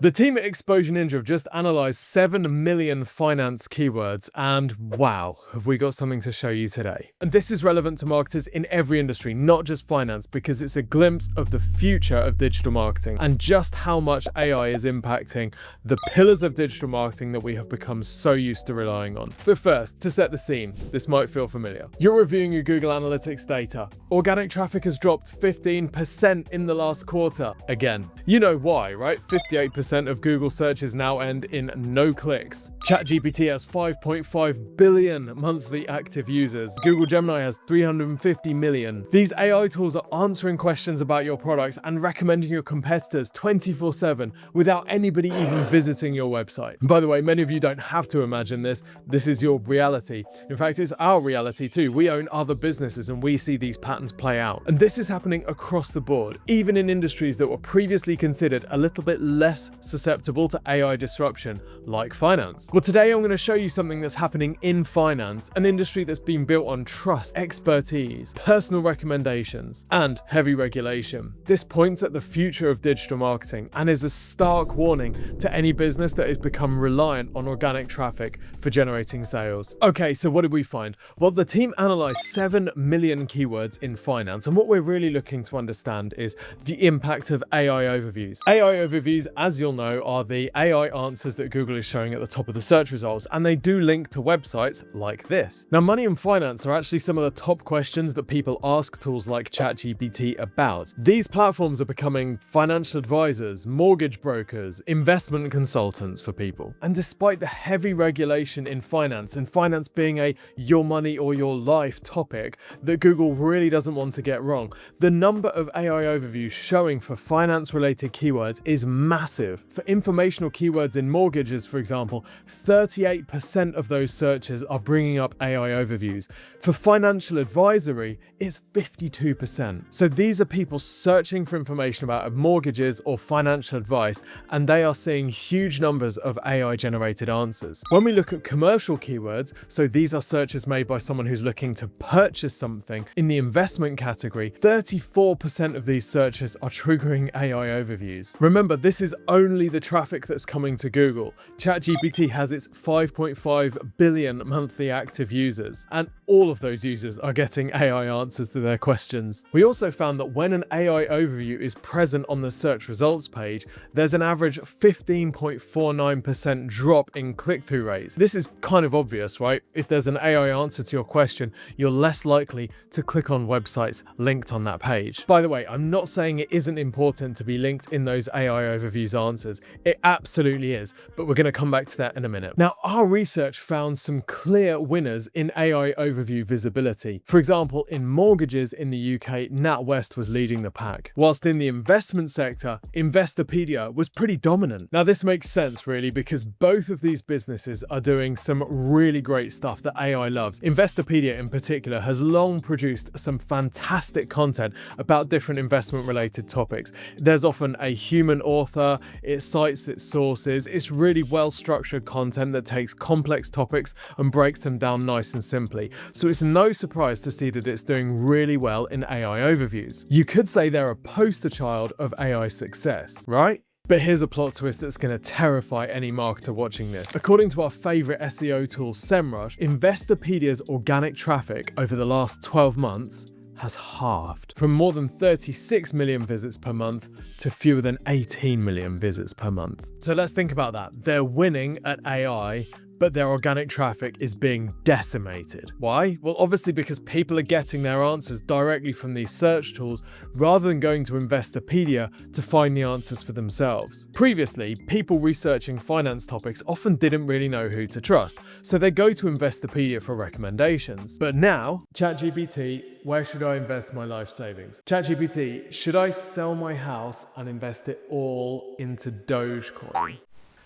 The team at Exposure Ninja have just analyzed 7 million finance keywords, and wow, have we got something to show you today. And this is relevant to marketers in every industry, not just finance, because it's a glimpse of the future of digital marketing and just how much AI is impacting the pillars of digital marketing that we have become so used to relying on. But first, to set the scene, this might feel familiar. You're reviewing your Google Analytics data. Organic traffic has dropped 15% in the last quarter. Again, you know why, right? 58% of Google searches now end in no clicks. ChatGPT has 5.5 billion monthly active users. Google Gemini has 350 million. These AI tools are answering questions about your products and recommending your competitors 24/7 without anybody even visiting your website. By the way, many of you don't have to imagine this. This is your reality. In fact, it's our reality too. We own other businesses and we see these patterns play out. And this is happening across the board, even in industries that were previously considered a little bit less susceptible to AI disruption, like finance. Well, today I'm going to show you something that's happening in finance, an industry that's been built on trust, expertise, personal recommendations, and heavy regulation. This points at the future of digital marketing and is a stark warning to any business that has become reliant on organic traffic for generating sales. Okay, so what did we find? Well, the team analyzed 7 million keywords in finance, and what we're really looking to understand is the impact of AI overviews. AI overviews, as you'll know, are the AI answers that Google is showing at the top of the search results, and they do link to websites like this. Now, money and finance are actually some of the top questions that people ask tools like ChatGPT about. These platforms are becoming financial advisors, mortgage brokers, investment consultants for people. And despite the heavy regulation in finance, and finance being a your money or your life topic that Google really doesn't want to get wrong, the number of AI overviews showing for finance-related keywords is massive. For informational keywords in mortgages, for example, 38% of those searches are bringing up AI overviews. For financial advisory, it's 52%. So these are people searching for information about mortgages or financial advice, and they are seeing huge numbers of AI-generated answers. When we look at commercial keywords, so these are searches made by someone who's looking to purchase something, in the investment category, 34% of these searches are triggering AI overviews. Remember, this is only the traffic that's coming to Google. ChatGPT has its 5.5 billion monthly active users, and all of those users are getting AI answers to their questions. We also found that when an AI overview is present on the search results page, there's an average 15.49% drop in click-through rates. This is kind of obvious, right? If there's an AI answer to your question, you're less likely to click on websites linked on that page. By the way, I'm not saying it isn't important to be linked in those AI overviews answers. It absolutely is, but we're going to come back to that in a minute. Now, our research found some clear winners in AI overview visibility. For example, in mortgages in the UK, NatWest was leading the pack, whilst in the investment sector, Investopedia was pretty dominant. Now, this makes sense really, because both of these businesses are doing some really great stuff that AI loves. Investopedia in particular has long produced some fantastic content about different investment related topics. There's often a human author, it cites its sources, it's really well structured content that takes complex topics and breaks them down nice and simply. So it's no surprise to see that it's doing really well in AI overviews. You could say they're a poster child of AI success, right? But here's a plot twist that's going to terrify any marketer watching this. According to our favorite SEO tool, SEMrush, Investopedia's organic traffic over the last 12 months has halved, from more than 36 million visits per month to fewer than 18 million visits per month. So let's think about that. They're winning at AI, but their organic traffic is being decimated. Why? Well, obviously because people are getting their answers directly from these search tools rather than going to Investopedia to find the answers for themselves. Previously, people researching finance topics often didn't really know who to trust, so they go to Investopedia for recommendations. But now, ChatGPT, where should I invest my life savings? ChatGPT, should I sell my house and invest it all into Dogecoin?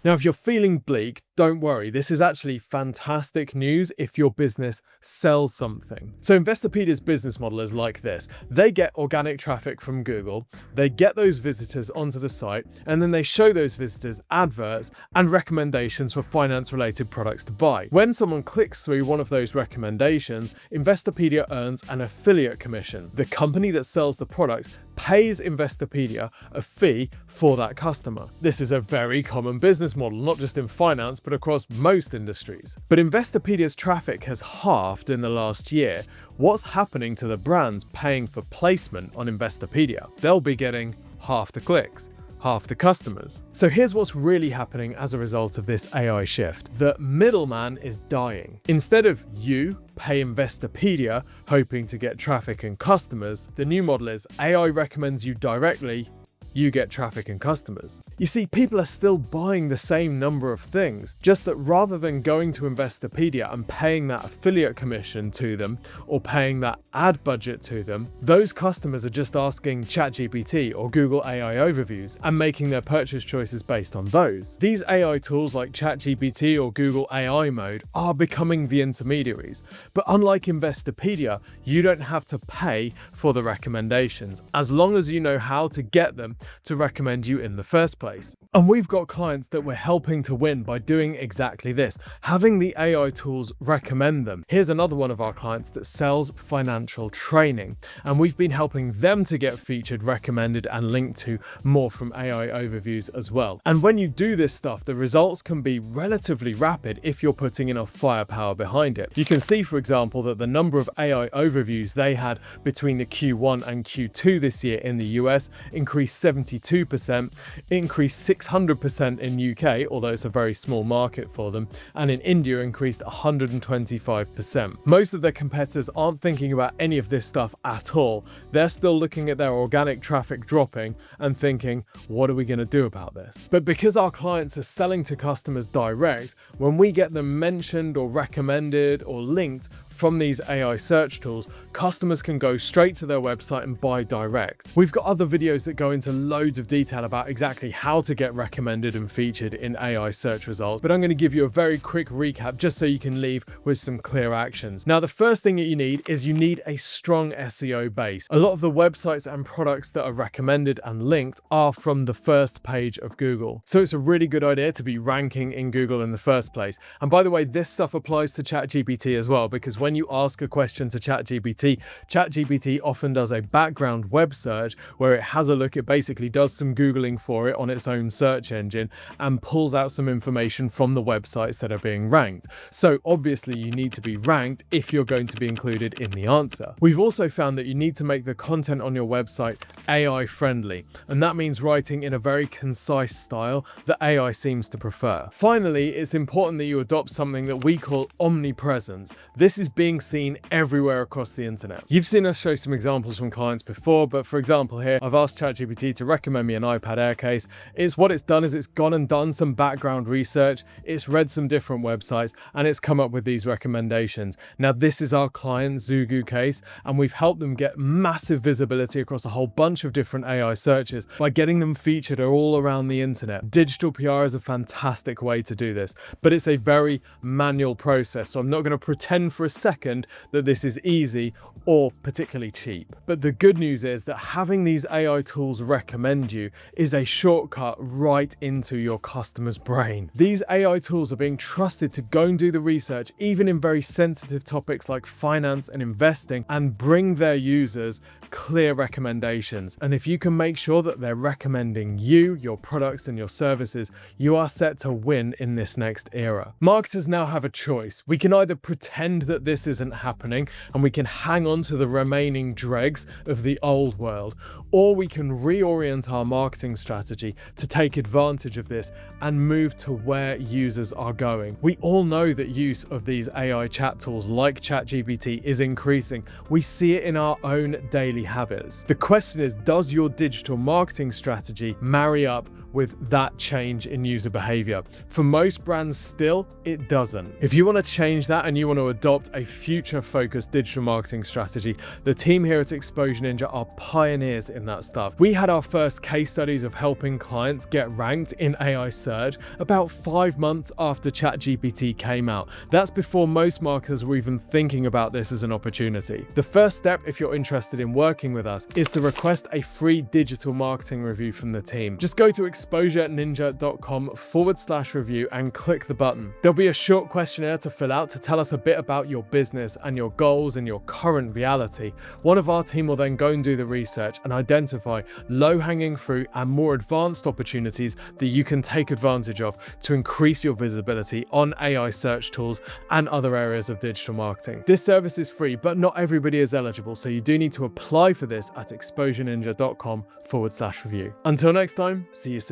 Now, if you're feeling bleak, don't worry. This is actually fantastic news if your business sells something. So Investopedia's business model is like this. They get organic traffic from Google, they get those visitors onto the site, and then they show those visitors adverts and recommendations for finance-related products to buy. When someone clicks through one of those recommendations, Investopedia earns an affiliate commission. The company that sells the product pays Investopedia a fee for that customer. This is a very common business model, not just in finance, but across most industries. But Investopedia's traffic has halved in the last year. What's happening to the brands paying for placement on Investopedia? They'll be getting half the clicks, half the customers. So here's what's really happening as a result of this AI shift. The middleman is dying. Instead of you pay Investopedia hoping to get traffic and customers, the new model is AI recommends you directly, you get traffic and customers. You see, people are still buying the same number of things, just that rather than going to Investopedia and paying that affiliate commission to them or paying that ad budget to them, those customers are just asking ChatGPT or Google AI overviews and making their purchase choices based on those. These AI tools like ChatGPT or Google AI mode are becoming the intermediaries, but unlike Investopedia, you don't have to pay for the recommendations as long as you know how to get them to recommend you in the first place. And we've got clients that we're helping to win by doing exactly this, having the AI tools recommend them. Here's another one of our clients that sells financial training, and we've been helping them to get featured, recommended, and linked to more from AI overviews as well. And when you do this stuff, the results can be relatively rapid if you're putting enough firepower behind it. You can see, for example, that the number of AI overviews they had between the Q1 and Q2 this year in the US increased 72%, increased 600% in UK, although it's a very small market for them, and in India increased 125%. Most of their competitors aren't thinking about any of this stuff at all. They're still looking at their organic traffic dropping and thinking, what are we going to do about this? But because our clients are selling to customers direct, when we get them mentioned or recommended or linked from these AI search tools, customers can go straight to their website and buy direct. We've got other videos that go into loads of detail about exactly how to get recommended and featured in AI search results, but I'm going to give you a very quick recap just so you can leave with some clear actions. Now, the first thing that you need is you need a strong SEO base. A lot of the websites and products that are recommended and linked are from the first page of Google. So it's a really good idea to be ranking in Google in the first place. And by the way, this stuff applies to ChatGPT as well, because when you ask a question to ChatGPT, ChatGPT often does a background web search where it has a look, it basically does some Googling for it on its own search engine and pulls out some information from the websites that are being ranked. So obviously you need to be ranked if you're going to be included in the answer. We've also found that you need to make the content on your website AI friendly, and that means writing in a very concise style that AI seems to prefer. Finally, it's important that you adopt something that we call omnipresence. This is being seen everywhere across the internet. You've seen us show some examples from clients before, but for example here, I've asked ChatGPT to recommend me an iPad Air case. What it's done is it's gone and done some background research, it's read some different websites, and it's come up with these recommendations. Now, this is our client Zugu case, and we've helped them get massive visibility across a whole bunch of different AI searches by getting them featured all around the internet. Digital PR is a fantastic way to do this, but it's a very manual process, so I'm not going to pretend for a second that this is easy or particularly cheap. But the good news is that having these AI tools recommend you is a shortcut right into your customer's brain. These AI tools are being trusted to go and do the research, even in very sensitive topics like finance and investing, and bring their users clear recommendations. And if you can make sure that they're recommending you, your products and your services, you are set to win in this next era. Marketers now have a choice. We can either pretend that this isn't happening and we can hang on to the remaining dregs of the old world, or we can reorient our marketing strategy to take advantage of this and move to where users are going. We all know that use of these AI chat tools like ChatGPT is increasing. We see it in our own daily habits. The question is, does your digital marketing strategy marry up with that change in user behavior? For most brands still, it doesn't. If you want to change that and you want to adopt a future-focused digital marketing strategy, the team here at Exposure Ninja are pioneers in that stuff. We had our first case studies of helping clients get ranked in AI search about 5 months after ChatGPT came out. That's before most marketers were even thinking about this as an opportunity. The first step, if you're interested in working with us, is to request a free digital marketing review from the team. Just go to exposureninja.com/review and click the button. There'll be a short questionnaire to fill out to tell us a bit about your business and your goals and your current reality. One of our team will then go and do the research and identify low-hanging fruit and more advanced opportunities that you can take advantage of to increase your visibility on AI search tools and other areas of digital marketing. This service is free, but not everybody is eligible, so you do need to apply for this at exposureninja.com/review. Until next time, see you soon.